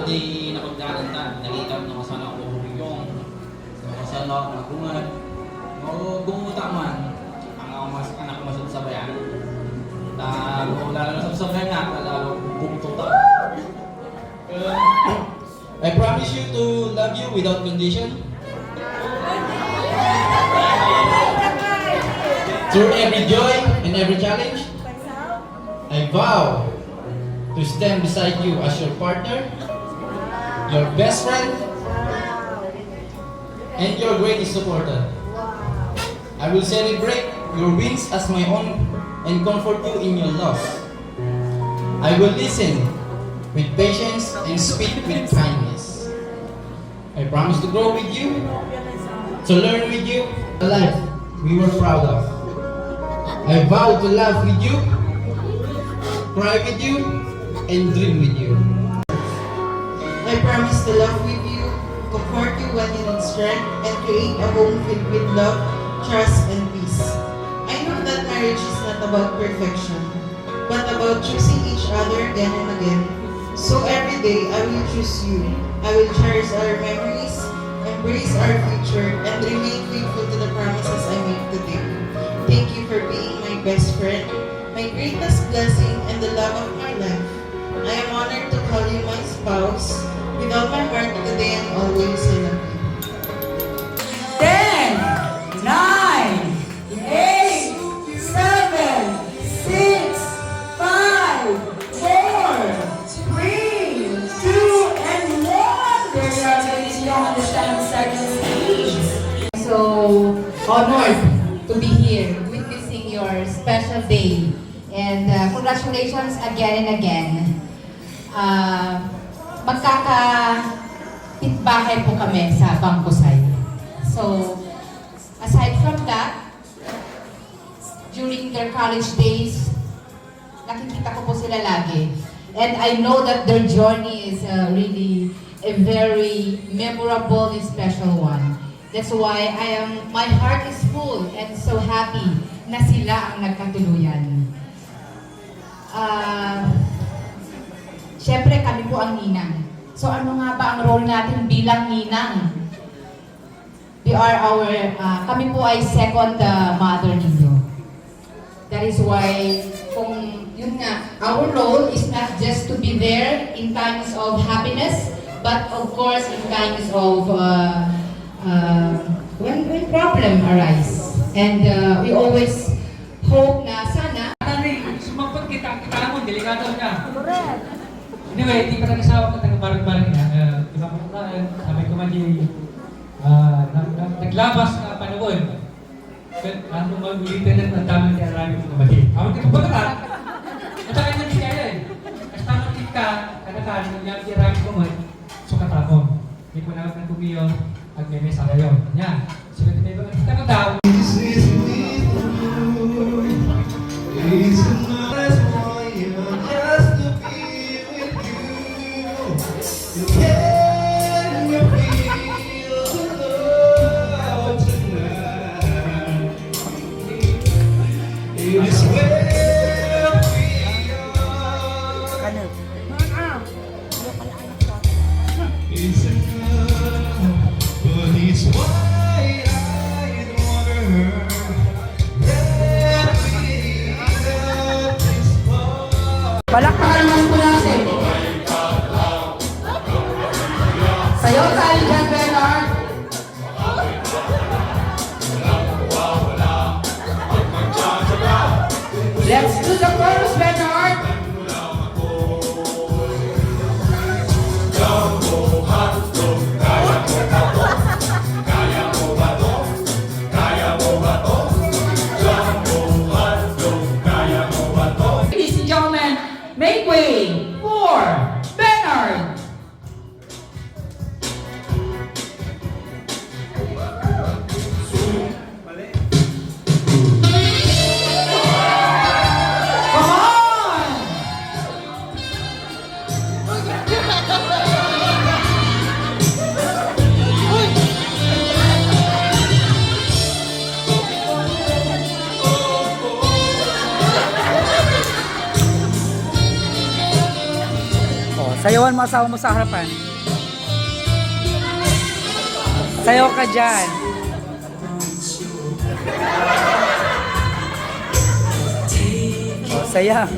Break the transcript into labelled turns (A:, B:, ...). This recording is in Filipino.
A: Today na pagdaranta, nakita ng kasana ko yung kasana nagungan o gumuta man ang anak masud sa bayan na lalo sa sabayan na lalo bumututa. I promise you to love you without condition. Through every joy and every challenge, I vow to stand beside you as your partner, your best friend, and your greatest supporter. I will celebrate your wins as my own and comfort you in your loss. I will listen with patience and speak with kindness. I promise to grow with you, to learn with you, a life we were proud of. I vow to laugh with you, cry with you, and dream with you.
B: I promise to love with you, comfort you when you need strength, and create a home filled with love, trust, and peace. I know that marriage is not about perfection, but about choosing each other again and again. So every day, I will choose you. I will cherish our memories, embrace our future, and remain faithful to the promises I make today. Thank you for being my best friend, my greatest blessing, and the love of my life. I am honored to call you my spouse. With all my heart, today and always, I love you.
C: 10, 9, 8, 7, 6, 5, 4, 3, 2, and 1. There you are, ladies and gentlemen, the 10-second speech. So honored to be here, witnessing your special day. And congratulations again and again. Magkakapitbahay po kami sa Bangkusay. So, aside from that, during their college days, nakikita ko po sila lagi. And I know that their journey is really a very memorable and special one. That's why my heart is full and so happy na sila ang nagkatuluyan. Siyempre, kami po ang ninang. So, ano nga ba ang role natin bilang ninang? Kami po ay second mother ninyo. That is why, our role is not just to be there in times of happiness, but of course, in times of when problem arise. And we always hope na sana
D: sumagpag kita mo, delikado niya. Anyway, di pa nag-asawa ka ng barang-barang niya. Diba po na, sabi ko man naglabas na panahon. Ano mag-ulitin na ang dami niya rami ko naman. Ako di pa pala. At saka hindi kaya eh. Kasi tamatit ka, kanakarin niya, di rami ko man, sukatapon. Di po na ako tumiyo at may mesa kayo. Yan. Sila di ba iba, kita ka daw.
C: palakpakan naman po natin. Sayo tayo dyan, Bernard. Let's do the chorus, Bernard. Ladies and gentlemen, make way for Bernard! Come on!
E: Oh, sayawan mo asawa mo sa harapan. Sayaw ka dyan. Oh, sayang.